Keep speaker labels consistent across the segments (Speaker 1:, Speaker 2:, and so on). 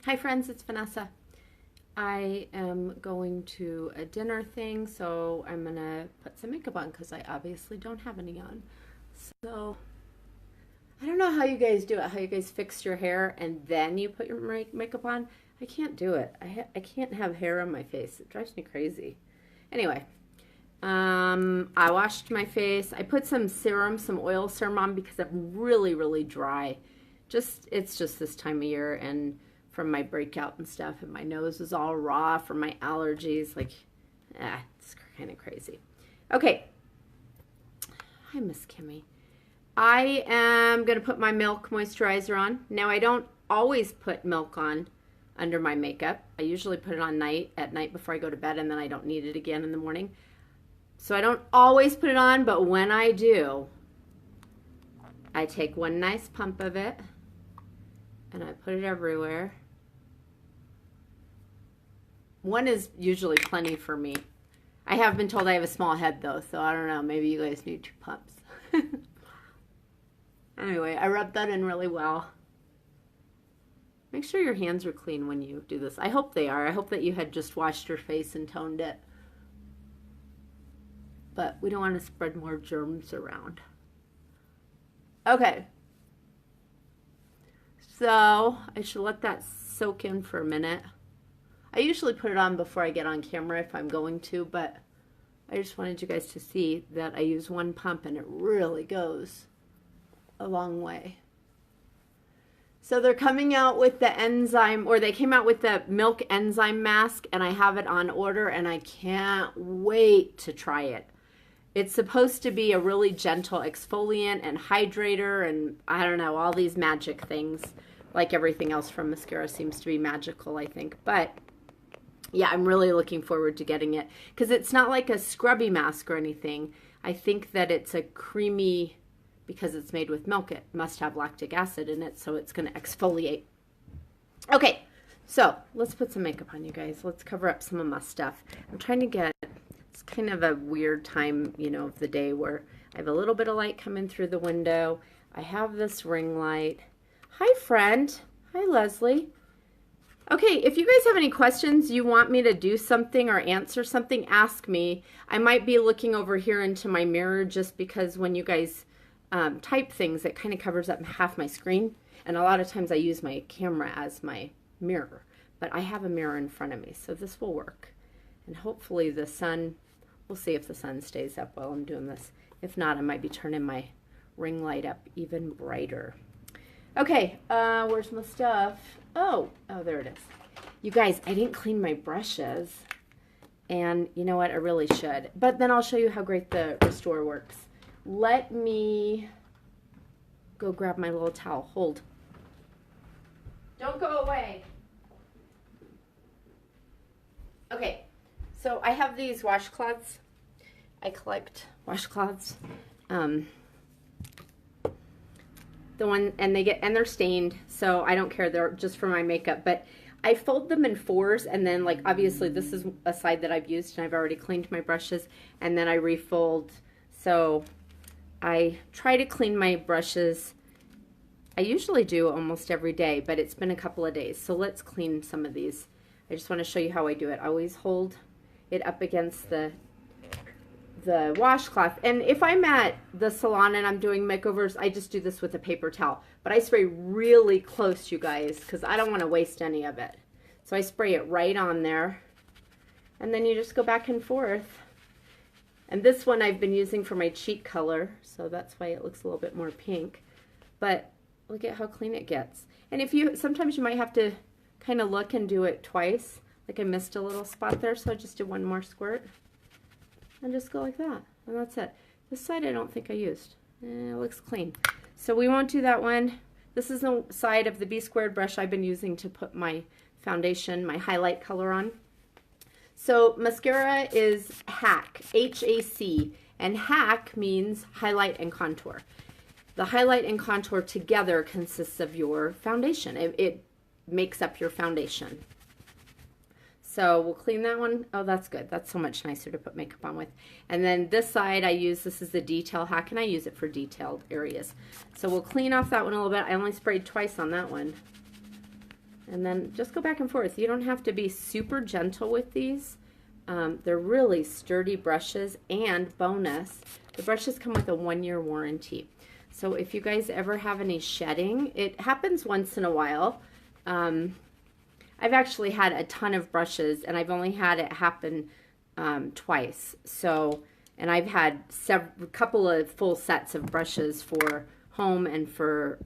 Speaker 1: Hi friends, it's Vanessa. I am going to a dinner thing, so I'm gonna put some makeup on because I obviously don't have any on. So I don't know how you guys do it, how you guys fix your hair and then you put your makeup on. I can't do it. I can't have hair on my face. It drives me crazy. Anyway, I washed my face. I put some serum, some oil serum on because I'm really dry. It's just this time of year and from my breakout and stuff, and my nose is all raw from my allergies. It's kind of crazy. Okay. Hi, Miss Kimmy. I am going to put my Milk moisturizer on. Now, I don't always put Milk on under my makeup. I usually put it on at night before I go to bed, and then I don't need it again in the morning. So I don't always put it on, but when I do, I take one nice pump of it, and I put it everywhere. One is usually plenty for me. I have been told I have a small head though, so I don't know. Maybe you guys need 2 pumps. Anyway, I rub that in really well. Make sure your hands are clean when you do this. I hope they are. I hope that you had just washed your face and toned it. But we don't want to spread more germs around. Okay. So I should let that soak in for a minute. I usually put it on before I get on camera if I'm going to, but I just wanted you guys to see that I use one pump and it really goes a long way. So they're coming out with the enzyme, or they came out with the Milk enzyme mask, and I have it on order and I can't wait to try it. It's supposed to be a really gentle exfoliant and hydrator and I don't know, all these magic things. Like everything else from mascara seems to be magical, I think. But yeah, I'm really looking forward to getting it because it's not like a scrubby mask or anything. I think that it's a creamy, because it's made with milk, it must have lactic acid in it, so it's going to exfoliate. Okay, so let's put some makeup on, you guys. Let's cover up some of my stuff. I'm trying to get, it's kind of a weird time, you know, of the day where I have a little bit of light coming through the window. I have this ring light. Hi, friend. Hi, Leslie. Okay, if you guys have any questions, you want me to do something or answer something, ask me. I might be looking over here into my mirror just because when you guys type things, it kind of covers up half my screen. And a lot of times I use my camera as my mirror. But I have a mirror in front of me, so this will work. And hopefully the sun, we'll see if the sun stays up while I'm doing this. If not, I might be turning my ring light up even brighter. Okay, where's my stuff? Oh, there it is. You guys, I didn't clean my brushes. And you know what? I really should. But then I'll show you how great the Restore works. Let me go grab my little towel. Hold. Don't go away. Okay, so I have these washcloths. I collect washcloths. The one, and they're stained, so I don't care. They're just for my makeup, but I fold them in 4s, and then like obviously this is a side that I've used and I've already cleaned my brushes, and then I refold. So I try to clean my brushes. I usually do almost every day, but it's been a couple of days. So let's clean some of these. I just want to show you how I do it. I always hold it up against the washcloth, and if I'm at the salon and I'm doing makeovers, I just do this with a paper towel, but I spray really close, you guys, because I don't want to waste any of it. So I spray it right on there, and then you just go back and forth. And this one I've been using for my cheek color, so that's why it looks a little bit more pink, but look at how clean it gets. And if you, sometimes you might have to kind of look and do it twice, like I missed a little spot there, so I just do one more squirt. And just go like that, and that's it. This side I don't think I used. It looks clean. So we won't do that one. This is the side of the B squared brush I've been using to put my foundation, my highlight color on. So mascara is HAC, H-A-C, and HAC means highlight and contour. The highlight and contour together consists of your foundation. It makes up your foundation. So we'll clean that one. Oh, that's good. That's so much nicer to put makeup on with. And then this side I use, this is the detail hack, and I use it for detailed areas. So we'll clean off that one a little bit. I only sprayed twice on that one. And then just go back and forth. You don't have to be super gentle with these. They're really sturdy brushes, and bonus, the brushes come with a 1-year warranty. So if you guys ever have any shedding, it happens once in a while. I've actually had a ton of brushes, and I've only had it happen twice. So, and I've had a couple of full sets of brushes for home and for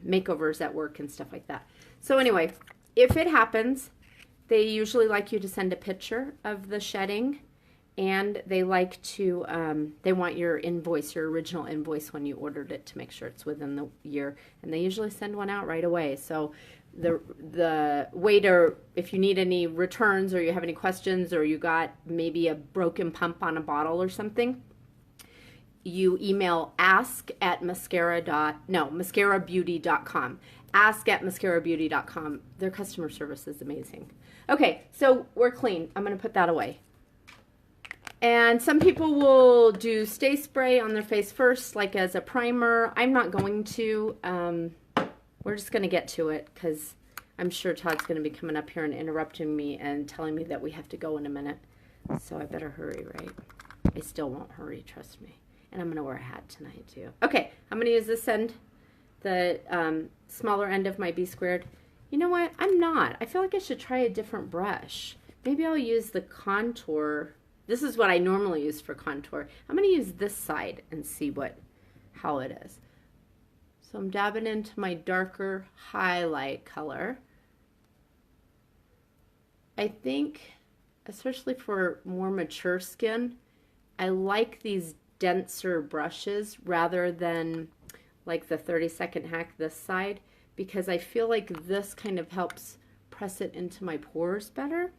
Speaker 1: makeovers at work and stuff like that. So anyway, if it happens, they usually like you to send a picture of the shedding, and they like to, they want your invoice, your original invoice when you ordered it, to make sure it's within the year, and they usually send one out right away. So the way to, if you need any returns or you have any questions or you got maybe a broken pump on a bottle or something, you email mascarabeauty.com. Ask@mascarabeauty.com. Their customer service is amazing. Okay, so we're clean. I'm going to put that away. And some people will do Stay Spray on their face first, like as a primer. I'm not going to. We're just going to get to it because I'm sure Todd's going to be coming up here and interrupting me and telling me that we have to go in a minute. So I better hurry, right? I still won't hurry, trust me. And I'm going to wear a hat tonight too. Okay, I'm going to use this end, the smaller end of my B squared. You know what? I'm not. I feel like I should try a different brush. Maybe I'll use the contour. This is what I normally use for contour. I'm going to use this side and see how it is. So I'm dabbing into my darker highlight color. I think, especially for more mature skin, I like these denser brushes rather than like the 30-second hack this side, because I feel like this kind of helps press it into my pores better,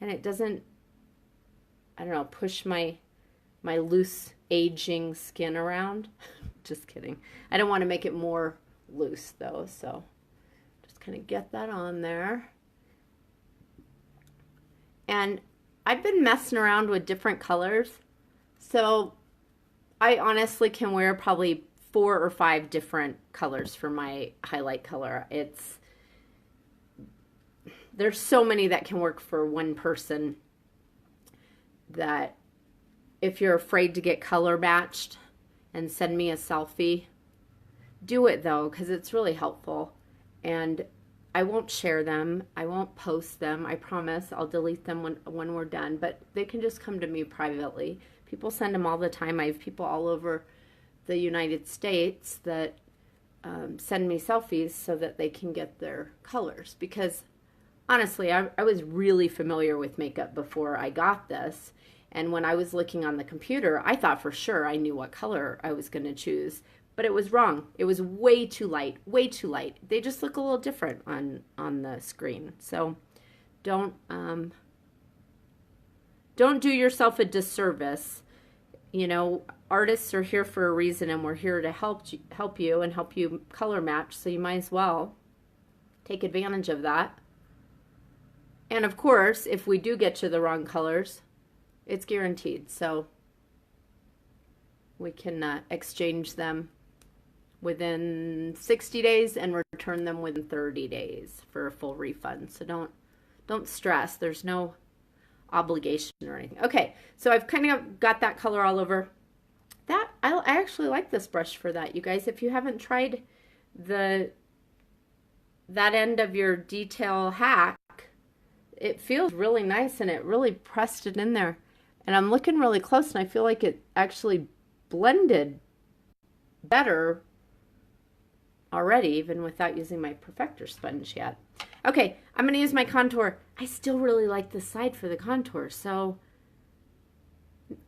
Speaker 1: and it doesn't, I don't know, push my loose aging skin around. Just kidding. I don't want to make it more loose though, so just kind of get that on there. And I've been messing around with different colors, so I honestly can wear probably 4 or 5 different colors for my highlight color. There's so many that can work for one person that if you're afraid to get color matched and send me a selfie, do it though, because it's really helpful. And I won't share them. I won't post them. I promise. I'll delete them when we're done, but they can just come to me privately. People send them all the time. I have people all over the United States that send me selfies so that they can get their colors, because honestly, I was really familiar with makeup before I got this. And when I was looking on the computer, I thought for sure I knew what color I was going to choose, but it was wrong. It was way too light, way too light. They just look a little different on the screen. So don't do yourself a disservice. You know, artists are here for a reason, and we're here to help you and help you color match, so you might as well take advantage of that. And of course, if we do get you the wrong colors, it's guaranteed, so we can exchange them within 60 days and return them within 30 days for a full refund. So don't stress. There's no obligation or anything. Okay, so I've kind of got that color all over. That I actually like this brush for that, you guys. If you haven't tried that end of your detail hack, it feels really nice, and it really pressed it in there. And I'm looking really close, and I feel like it actually blended better already, even without using my Perfector sponge yet. Okay, I'm going to use my contour. I still really like this side for the contour, so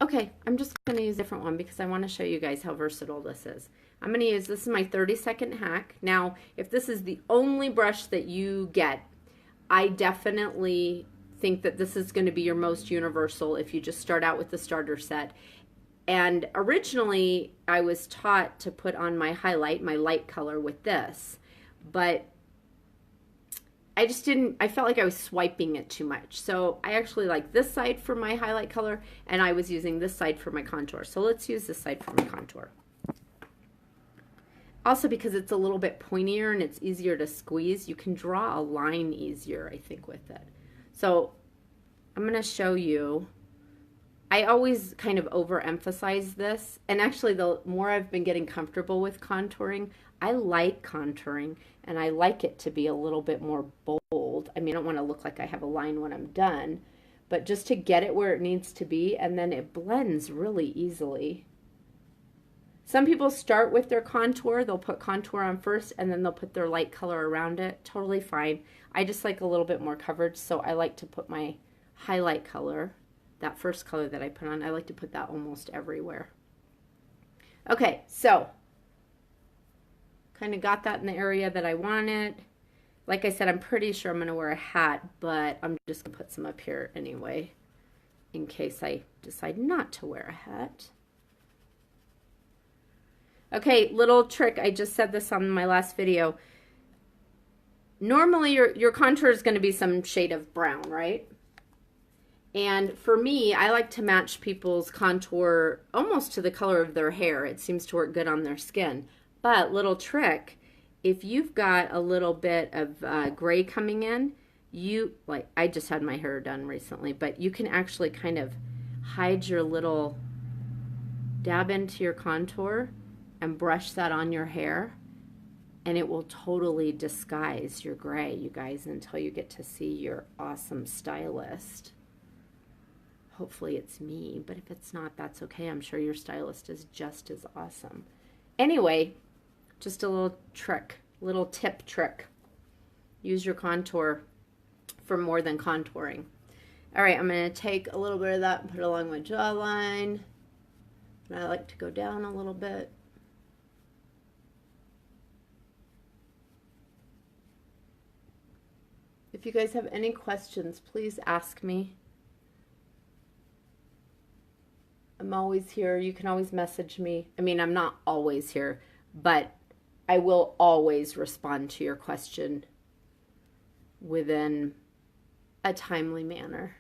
Speaker 1: okay, I'm just going to use a different one because I want to show you guys how versatile this is. I'm going to use, this is my 30-second hack. Now, if this is the only brush that you get, I definitely think that this is going to be your most universal if you just start out with the starter set. And originally, I was taught to put on my highlight, my light color with this, but I just didn't, I felt like I was swiping it too much. So I actually like this side for my highlight color, and I was using this side for my contour. So let's use this side for my contour. Also, because it's a little bit pointier and it's easier to squeeze, you can draw a line easier, I think, with it. So I'm going to show you. I always kind of overemphasize this. And actually, the more I've been getting comfortable with contouring, I like contouring and I like it to be a little bit more bold. I mean, I don't want to look like I have a line when I'm done, but just to get it where it needs to be, and then it blends really easily. Some people start with their contour. They'll put contour on first and then they'll put their light color around it. Totally fine. I just like a little bit more coverage, so I like to put my highlight color, that first color that I put on, I like to put that almost everywhere. Okay, so kind of got that in the area that I wanted. Like I said, I'm pretty sure I'm going to wear a hat, but I'm just going to put some up here anyway in case I decide not to wear a hat. Okay, little trick. I just said this on my last video. Normally your contour is going to be some shade of brown, right? And for me, I like to match people's contour almost to the color of their hair. It seems to work good on their skin. But little trick, if you've got a little bit of gray coming in, like I just had my hair done recently, but you can actually kind of hide your little dab into your contour and brush that on your hair, and it will totally disguise your gray, you guys, until you get to see your awesome stylist. Hopefully it's me, but if it's not, that's okay. I'm sure your stylist is just as awesome. Anyway, just a little trick, little tip trick. Use your contour for more than contouring. All right, I'm going to take a little bit of that and put it along my jawline. And I like to go down a little bit. If you guys have any questions, please ask me. I'm always here. You can always message me. I mean, I'm not always here, but I will always respond to your question within a timely manner.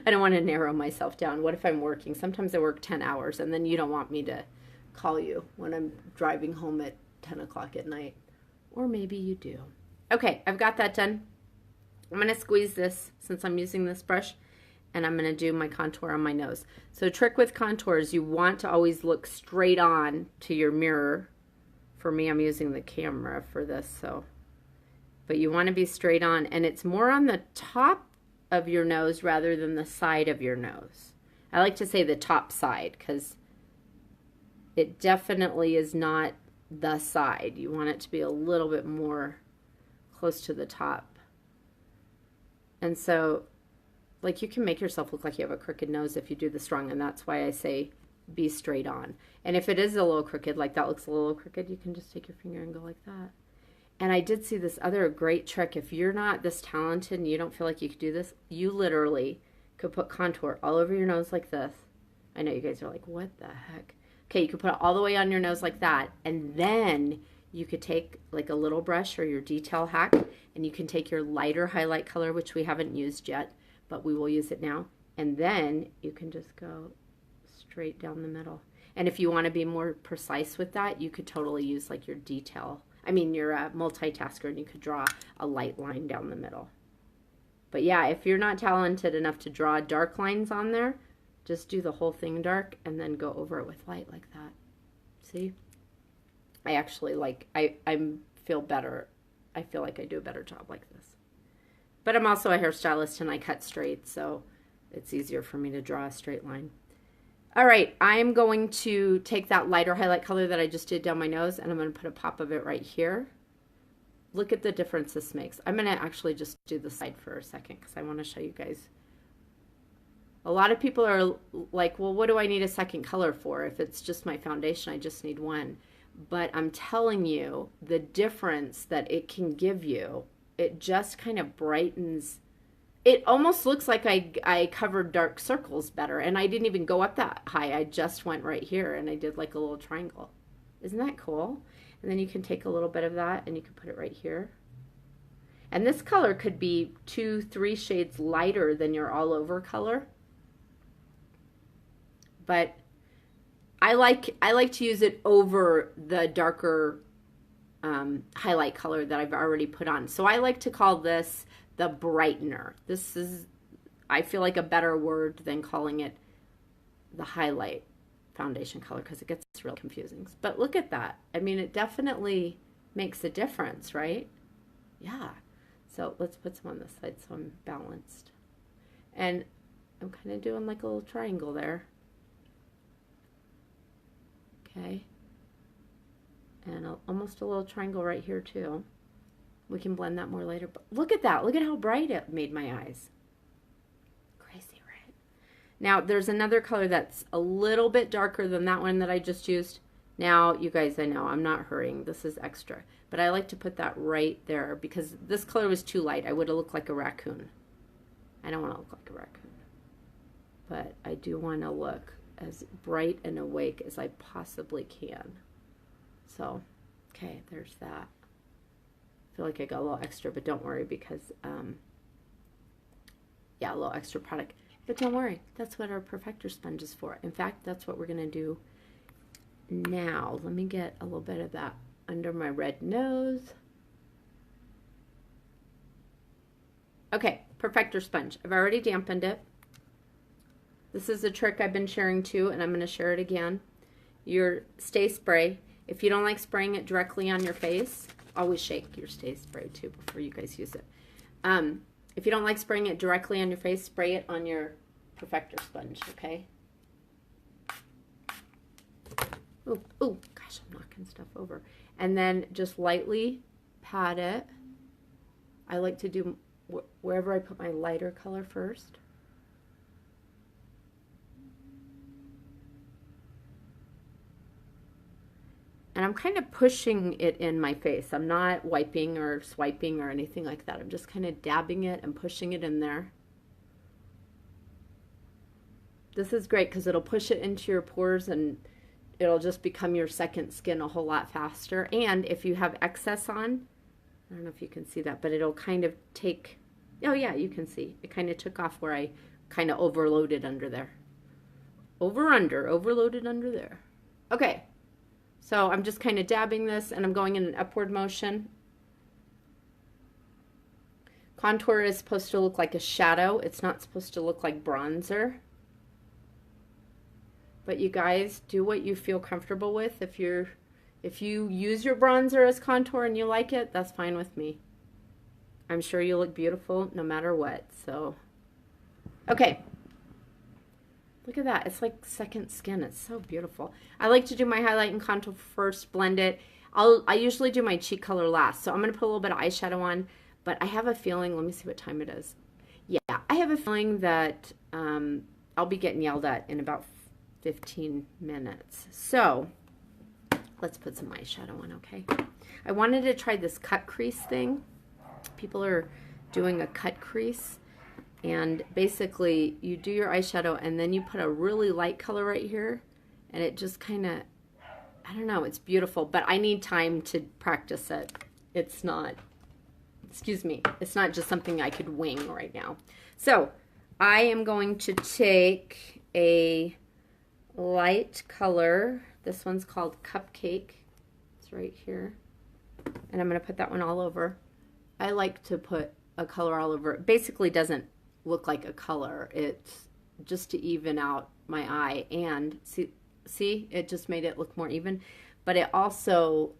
Speaker 1: I don't want to narrow myself down. What if I'm working? Sometimes I work 10 hours, and then you don't want me to call you when I'm driving home at 10 o'clock at night. Or maybe you do. Okay, I've got that done. I'm going to squeeze this since I'm using this brush, and I'm going to do my contour on my nose. So trick with contours, you want to always look straight on to your mirror. For me, I'm using the camera for this, so. But you want to be straight on, and it's more on the top of your nose rather than the side of your nose. I like to say the top side because it definitely is not the side. You want it to be a little bit more close to the top. And so, like, you can make yourself look like you have a crooked nose if you do this wrong, and that's why I say be straight on. And if it is a little crooked, like that looks a little crooked, you can just take your finger and go like that. And I did see this other great trick. If you're not this talented and you don't feel like you could do this, you literally could put contour all over your nose like this. I know you guys are like, what the heck? Okay, you could put it all the way on your nose like that, and then you could take like a little brush or your detail hack, and you can take your lighter highlight color, which we haven't used yet, but we will use it now. And then you can just go straight down the middle. And if you want to be more precise with that, you could totally use like your detail. I mean, your multitasker, and you could draw a light line down the middle. But yeah, if you're not talented enough to draw dark lines on there, just do the whole thing dark and then go over it with light like that. See? I actually like, I feel better. I feel like I do a better job like this. But I'm also a hairstylist and I cut straight, so it's easier for me to draw a straight line. All right, I'm going to take that lighter highlight color that I just did down my nose, and I'm going to put a pop of it right here. Look at the difference this makes. I'm going to actually just do the side for a second because I want to show you guys. A lot of people are like, well, what do I need a second color for? If it's just my foundation, I just need one. But I'm telling you, the difference that it can give you, it just kind of brightens. It almost looks like I covered dark circles better, and I didn't even go up that high. I just went right here, and I did like a little triangle. Isn't that cool? And then you can take a little bit of that, and you can put it right here. And this color could be 2-3 shades lighter than your all-over color. But I like to use it over the darker highlight color that I've already put on. So I like to call this the brightener. This is, I feel like, a better word than calling it the highlight foundation color because it gets real confusing. But look at that. I mean, it definitely makes a difference, right? Yeah. So let's put some on this side so I'm balanced. And I'm kind of doing like a little triangle there. Okay. And almost a little triangle right here too. We can blend that more later. But look at that. Look at how bright it made my eyes. Crazy, right? Now, there's another color that's a little bit darker than that one that I just used. Now, you guys, I know I'm not hurrying. This is extra. But I like to put that right there because this color was too light. I would have looked like a raccoon. I don't want to look like a raccoon. But I do want to look as bright and awake as I possibly can. So, okay, there's that. I feel like I got a little extra, but don't worry because, yeah, a little extra product. But don't worry, that's what our Perfector sponge is for. In fact, that's what we're going to do now. Let me get a little bit of that under my red nose. Okay, Perfector sponge. I've already dampened it. This is a trick I've been sharing too, and I'm going to share it again. Your Stay Spray. If you don't like spraying it directly on your face, always shake your Stay Spray too before you guys use it. If you don't like spraying it directly on your face, spray it on your Perfector sponge, okay? Oh, gosh, I'm knocking stuff over. And then just lightly pat it. I like to do wherever I put my lighter color first. And I'm kind of pushing it in my face. I'm not wiping or swiping or anything like that. I'm just kind of dabbing it and pushing it in there. This is great because it'll push it into your pores and it'll just become your second skin a whole lot faster. And if you have excess on, I don't know if you can see that, but it'll kind of take, oh yeah, you can see. It kind of took off where I kind of overloaded under there. Overloaded under there. Okay. So I'm just kind of dabbing this and I'm going in an upward motion. Contour is supposed to look like a shadow. It's not supposed to look like bronzer. But you guys, do what you feel comfortable with. If you use your bronzer as contour and you like it, that's fine with me. I'm sure you look beautiful no matter what. So, okay. Look at that. It's like second skin. It's so beautiful. I like to do my highlight and contour first, blend it. I usually do my cheek color last. So I'm going to put a little bit of eyeshadow on. But I have a feeling, let me see what time it is. Yeah, I have a feeling that I'll be getting yelled at in about 15 minutes. So let's put some eyeshadow on, okay? I wanted to try this cut crease thing. People are doing a cut crease. And basically, you do your eyeshadow, and then you put a really light color right here, and it just kind of, I don't know, it's beautiful, but I need time to practice it. It's not, excuse me, it's not just something I could wing right now. So, I am going to take a light color. This one's called Cupcake. It's right here. And I'm going to put that one all over. I like to put a color all over. It basically doesn't look like a color. It's just to even out my eye, and see it just made it look more even, but it also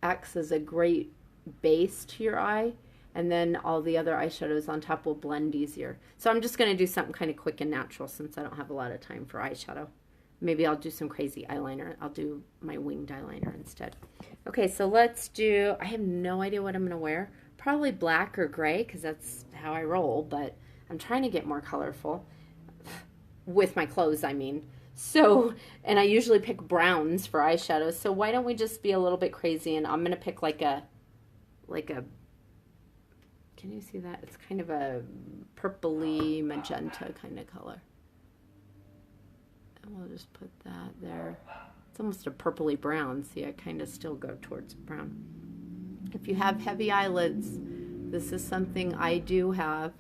Speaker 1: acts as a great base to your eye, and then all the other eyeshadows on top will blend easier. So I'm just going to do something kind of quick and natural since I don't have a lot of time for eyeshadow. Maybe I'll do some crazy eyeliner. I'll do my winged eyeliner instead. Okay, so let's do, I have no idea what I'm going to wear. Probably black or gray because that's how I roll, but I'm trying to get more colorful with my clothes, I mean. So, and I usually pick browns for eyeshadows. So why don't we just be a little bit crazy, and I'm going to pick like a, can you see that? It's kind of a purpley magenta kind of color. And we'll just put that there. It's almost a purpley brown. See, I kind of still go towards brown. If you have heavy eyelids, this is something I do have.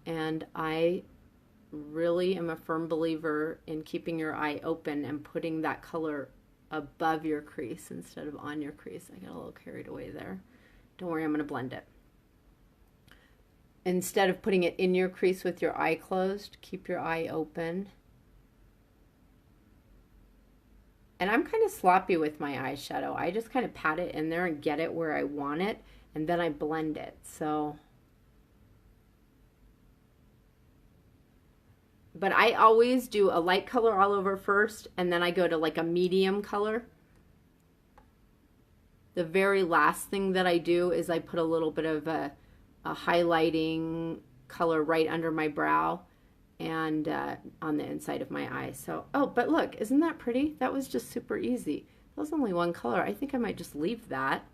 Speaker 1: And I really am a firm believer in keeping your eye open and putting that color above your crease instead of on your crease. I got a little carried away there. Don't worry, I'm going to blend it. Instead of putting it in your crease with your eye closed, keep your eye open. And I'm kind of sloppy with my eyeshadow. I just kind of pat it in there and get it where I want it, and then I blend it. So, but I always do a light color all over first, and then I go to like a medium color. The very last thing that I do is I put a little bit of a highlighting color right under my brow and on the inside of my eye. So, oh, but look, isn't that pretty? That was just super easy. That was only one color. I think I might just leave that.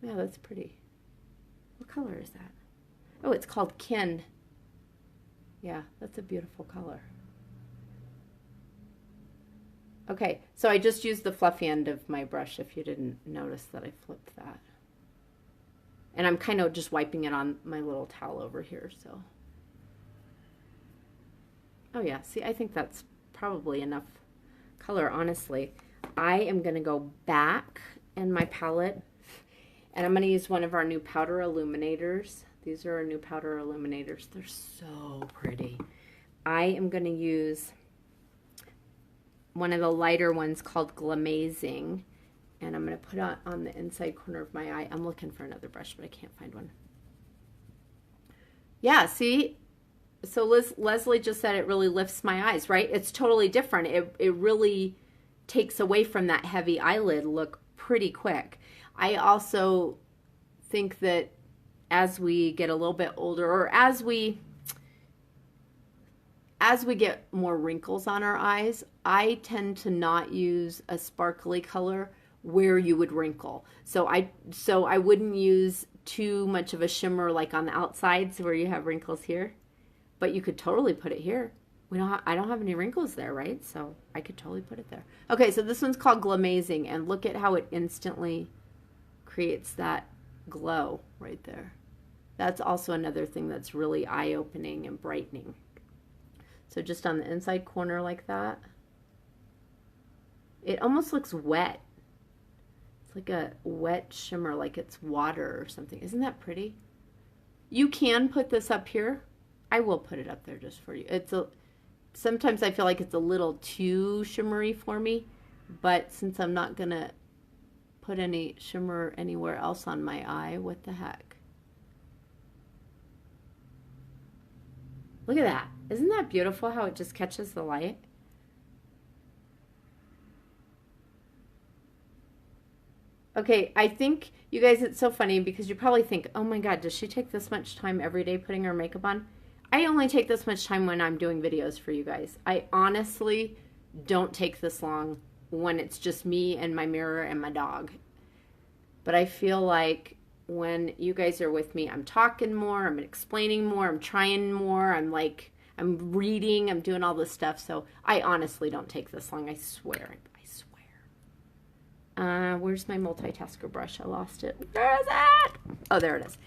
Speaker 1: Yeah, that's pretty. What color is that? Oh, it's called Kin. Yeah, that's a beautiful color. Okay, so I just used the fluffy end of my brush if you didn't notice that I flipped that. And I'm kind of just wiping it on my little towel over here, so. Oh yeah, see, I think that's probably enough color, honestly. I am going to go back in my palette, and I'm going to use one of our new powder illuminators. These are our new powder illuminators. They're so pretty. I am going to use one of the lighter ones called Glamazing, and I'm going to put it on the inside corner of my eye. I'm looking for another brush, but I can't find one. Yeah, see? So Leslie just said it really lifts my eyes, right? It's totally different. It really takes away from that heavy eyelid look pretty quick. I also think that as we get a little bit older, or as we get more wrinkles on our eyes, I tend to not use a sparkly color where you would wrinkle. So I wouldn't use too much of a shimmer like on the outsides where you have wrinkles here. But you could totally put it here. I don't have any wrinkles there, right? So I could totally put it there. Okay, so this one's called Glamazing, and look at how it instantly creates that glow right there. That's also another thing that's really eye-opening and brightening. So just on the inside corner like that. It almost looks wet. It's like a wet shimmer, like it's water or something. Isn't that pretty? You can put this up here. I will put it up there just for you. Sometimes I feel like it's a little too shimmery for me, but since I'm not going to put any shimmer anywhere else on my eye, what the heck? Look at that. Isn't that beautiful how it just catches the light? Okay, I think, you guys, it's so funny because you probably think, oh my God, does she take this much time every day putting her makeup on? I only take this much time when I'm doing videos for you guys. I honestly don't take this long when it's just me and my mirror and my dog. But I feel like when you guys are with me, I'm talking more, I'm explaining more, I'm trying more, I'm reading, I'm doing all this stuff. So I honestly don't take this long, I swear. Where's my multitasker brush? I lost it. Where is it? Oh, there it is.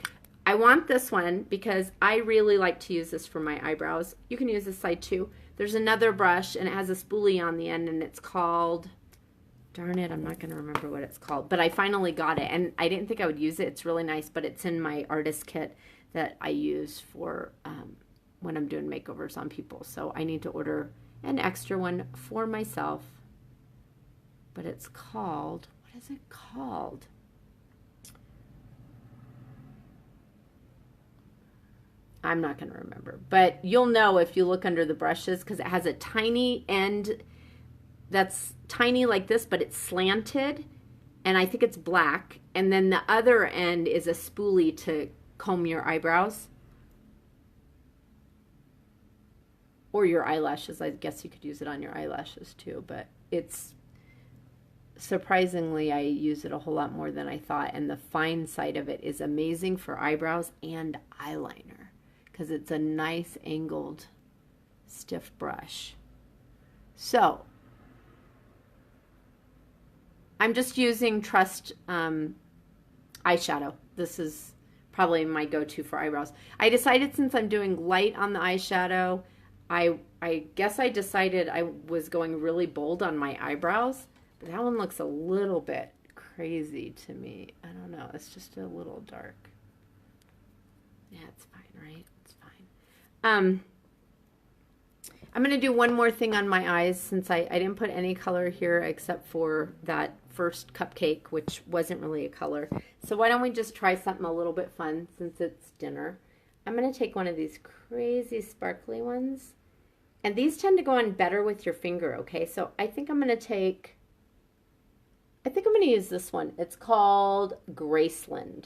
Speaker 1: I want this one because I really like to use this for my eyebrows. You can use this side too. There's another brush and it has a spoolie on the end and it's called, darn it, I'm not going to remember what it's called, but I finally got it and I didn't think I would use it. It's really nice, but it's in my artist kit that I use for when I'm doing makeovers on people. So I need to order an extra one for myself, but it's called, what is it called? I'm not going to remember, but you'll know if you look under the brushes because it has a tiny end that's tiny like this, but it's slanted, and I think it's black, and then the other end is a spoolie to comb your eyebrows or your eyelashes. I guess you could use it on your eyelashes too, but it's surprisingly, I use it a whole lot more than I thought, and the fine side of it is amazing for eyebrows and eyeliner because it's a nice angled stiff brush. So I'm just using Trust eyeshadow. This is probably my go-to for eyebrows. I decided since I'm doing light on the eyeshadow, I I guess I decided I was going really bold on my eyebrows, but that one looks a little bit crazy to me. I don't know. It's just a little dark. Yeah, it's fine, right? It's fine. I'm going to do one more thing on my eyes since I didn't put any color here except for that first cupcake, which wasn't really a color. So why don't we just try something a little bit fun since it's dinner. I'm going to take one of these crazy sparkly ones. And these tend to go on better with your finger, okay? So I think I'm going to use this one. It's called Graceland.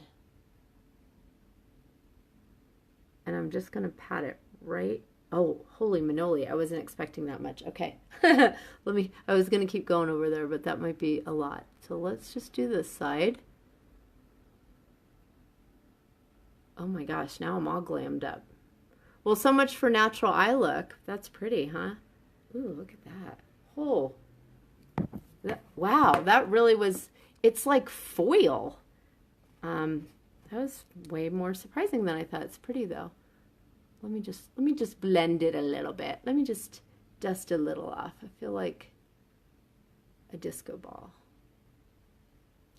Speaker 1: And I'm just going to pat it right. Oh, holy manoli. I wasn't expecting that much. Okay. I was going to keep going over there, but that might be a lot. So let's just do this side. Oh my gosh, now I'm all glammed up. Well, so much for natural eye look. That's pretty, huh? Ooh, look at that. Oh. Wow, that really was, it's like foil. That was way more surprising than I thought. It's pretty though. Let me just blend it a little bit. Let me just dust a little off. I feel like a disco ball.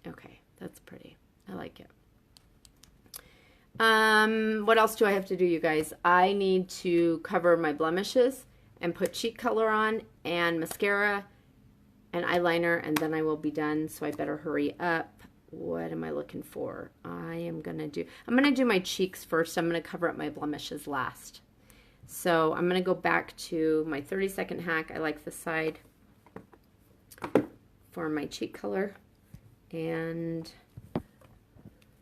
Speaker 1: Okay, that's pretty. I like it. What else do I have to do, you guys? I need to cover my blemishes and put cheek color on and mascara and eyeliner, and then I will be done, so I better hurry up. What am I looking for? I'm gonna do my cheeks first. I'm gonna cover up my blemishes last. So I'm gonna go back to my 30-second hack. I like the side for my cheek color. And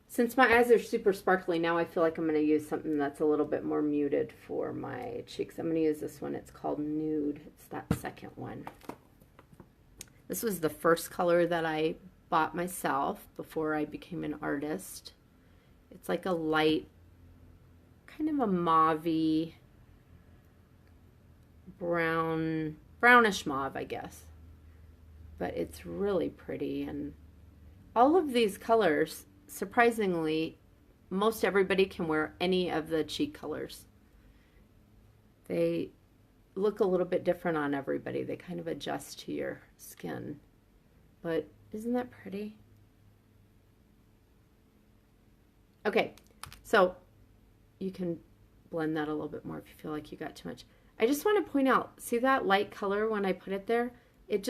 Speaker 1: since my eyes are super sparkly, now I feel like I'm gonna use something that's a little bit more muted for my cheeks. I'm gonna use this one. It's called Nude. It's that second one. This was the first color that I bought myself before I became an artist. It's like a light, kind of a mauve-y, brownish mauve, I guess. But it's really pretty, and all of these colors, surprisingly, most everybody can wear any of the cheek colors. They look a little bit different on everybody. They kind of adjust to your skin. But isn't that pretty? Okay, so you can blend that a little bit more if you feel like you got too much. I just want to point out, see that light color when I put it there? It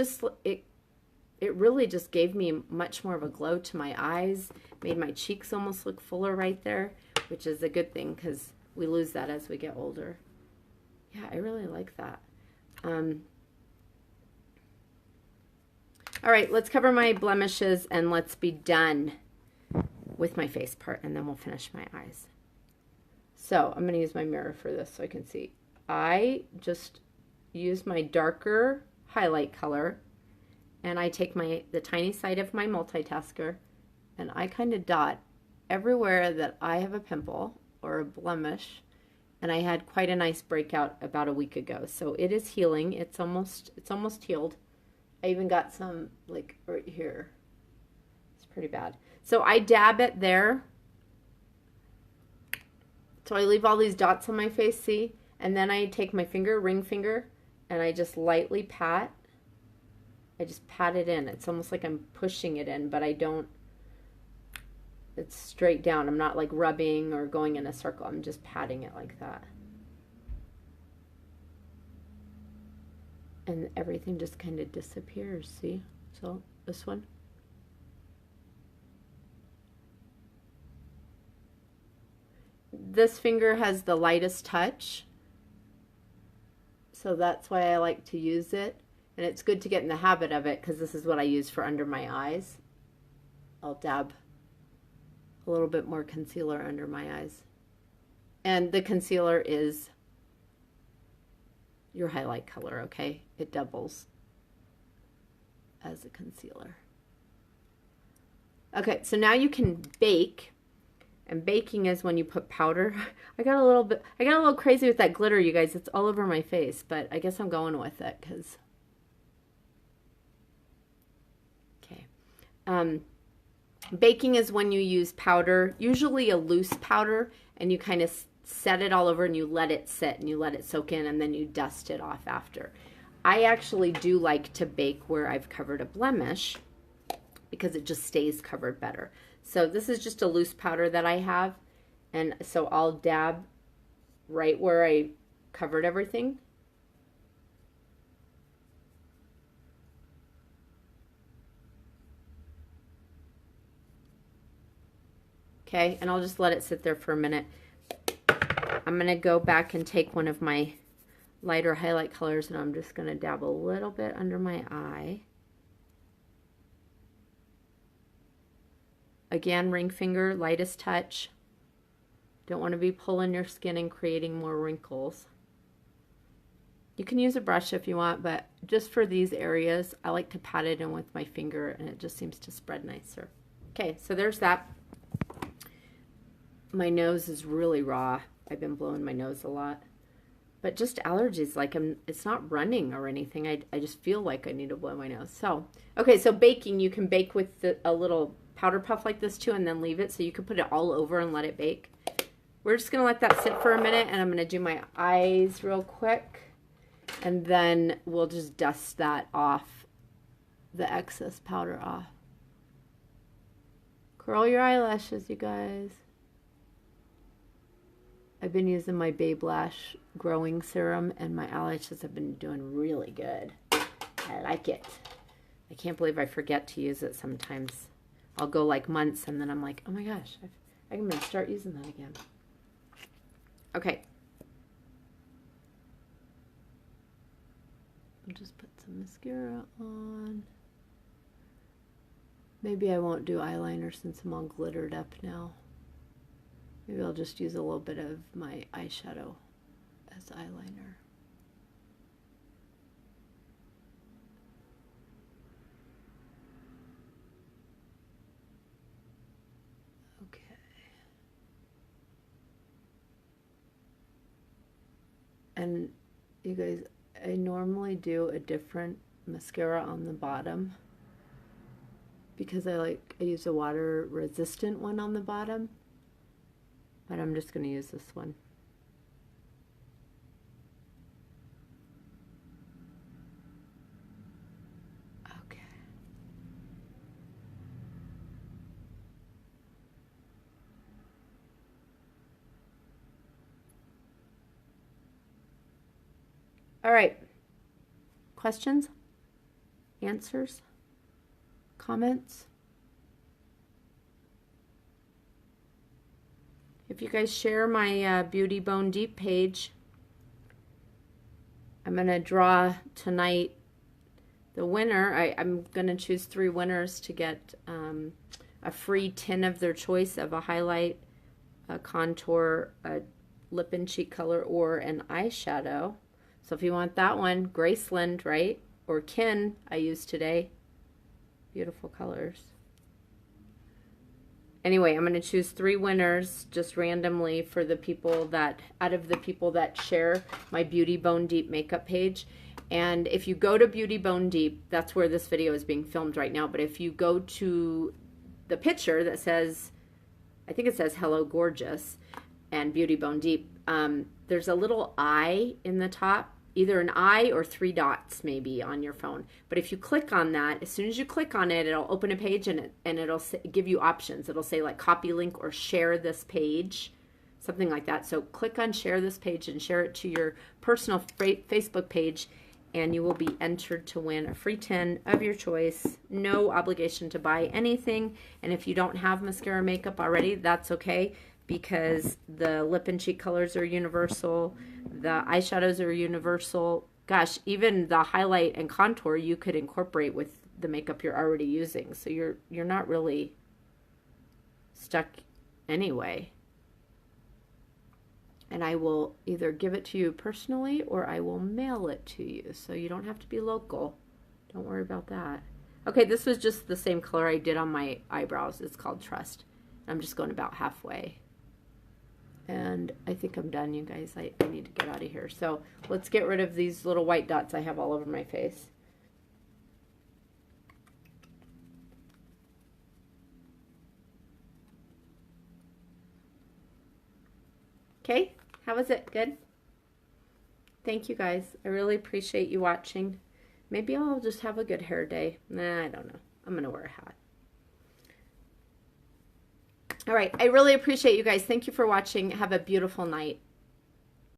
Speaker 1: really just gave me much more of a glow to my eyes, made my cheeks almost look fuller right there, which is a good thing because we lose that as we get older. Yeah, I really like that. All right, let's cover my blemishes and let's be done with my face part, and then we'll finish my eyes. So I'm going to use my mirror for this so I can see. I just use my darker highlight color, and I take the tiny side of my multitasker, and I kind of dot everywhere that I have a pimple or a blemish. And I had quite a nice breakout about a week ago, so it is healing. It's almost healed. I even got some like right here. It's pretty bad. So I dab it there. So I leave all these dots on my face, see? And then I take my finger, ring finger, and I just lightly pat. I just pat it in. It's almost like I'm pushing it in, but I don't. It's straight down. I'm not like rubbing or going in a circle. I'm just patting it like that. And everything just kind of disappears, see? So this one. This finger has the lightest touch. So that's why I like to use it. And it's good to get in the habit of it because this is what I use for under my eyes. I'll dab a little bit more concealer under my eyes. And the concealer is your highlight color, okay? It doubles as a concealer. Okay, so now you can bake. And baking is when you put powder. I got a little crazy with that glitter, you guys. It's all over my face, but I guess I'm going with it because okay. Baking is when you use powder, usually a loose powder, and you kind of set it all over and you let it sit and you let it soak in, and then you dust it off after. I actually do like to bake where I've covered a blemish because it just stays covered better. So this is just a loose powder that I have, and so I'll dab right where I covered everything. Okay, and I'll just let it sit there for a minute. I'm going to go back and take one of my lighter highlight colors, and I'm just going to dab a little bit under my eye. Again, ring finger, lightest touch. Don't want to be pulling your skin and creating more wrinkles. You can use a brush if you want, but just for these areas, I like to pat it in with my finger, and it just seems to spread nicer. Okay, so there's that. My nose is really raw. I've been blowing my nose a lot. But just allergies, like it's not running or anything. I just feel like I need to blow my nose. So, okay, so baking, you can bake with a little powder puff like this too, and then leave it. So you can put it all over and let it bake. We're just going to let that sit for a minute, and I'm going to do my eyes real quick. And then we'll just dust that off, the excess powder off. Curl your eyelashes, you guys. I've been using my Babe Lash growing serum, and my eyelashes have been doing really good. I like it. I can't believe I forget to use it sometimes. I'll go like months, and then I'm like, oh my gosh, I'm going to start using that again. Okay. I'll just put some mascara on. Maybe I won't do eyeliner since I'm all glittered up now. Maybe I'll just use a little bit of my eyeshadow as eyeliner. Okay. And you guys, I normally do a different mascara on the bottom because I use a water resistant one on the bottom. But I'm just going to use this one. Okay. All right. Questions? Answers? Comments? If you guys share my Beauty Bone Deep page, I'm going to draw tonight the winner. I'm going to choose 3 winners to get a free tin of their choice of a highlight, a contour, a lip and cheek color, or an eyeshadow. So if you want that one, Graceland, right? Or Kin, I used today. Beautiful colors. Anyway, I'm going to choose 3 winners just randomly for the people that, out of the people that share my Beauty Bone Deep makeup page. And if you go to Beauty Bone Deep, that's where this video is being filmed right now. But if you go to the picture that says, I think it says Hello Gorgeous and Beauty Bone Deep, there's a little eye in the top. Either an eye or 3 dots maybe on your phone. But if you click on that, as soon as you click on it, it'll open a page and it'll give you options. It'll say like copy link or share this page, something like that. So click on share this page and share it to your personal Facebook page, and you will be entered to win a free tin of your choice. No obligation to buy anything. And if you don't have mascara makeup already, that's okay, because the lip and cheek colors are universal. The eyeshadows are universal. Gosh, even the highlight and contour you could incorporate with the makeup you're already using. So you're not really stuck anyway. And I will either give it to you personally or I will mail it to you. So you don't have to be local. Don't worry about that. Okay, this was just the same color I did on my eyebrows. It's called Trust. I'm just going about halfway. And I think I'm done, you guys. I need to get out of here. So let's get rid of these little white dots I have all over my face. Okay, How was it? Good? Thank you guys. I really appreciate you watching. Maybe I'll just have a good hair day. Nah, I don't know. I'm going to wear a hat. All right. I really appreciate you guys. Thank you for watching. Have a beautiful night.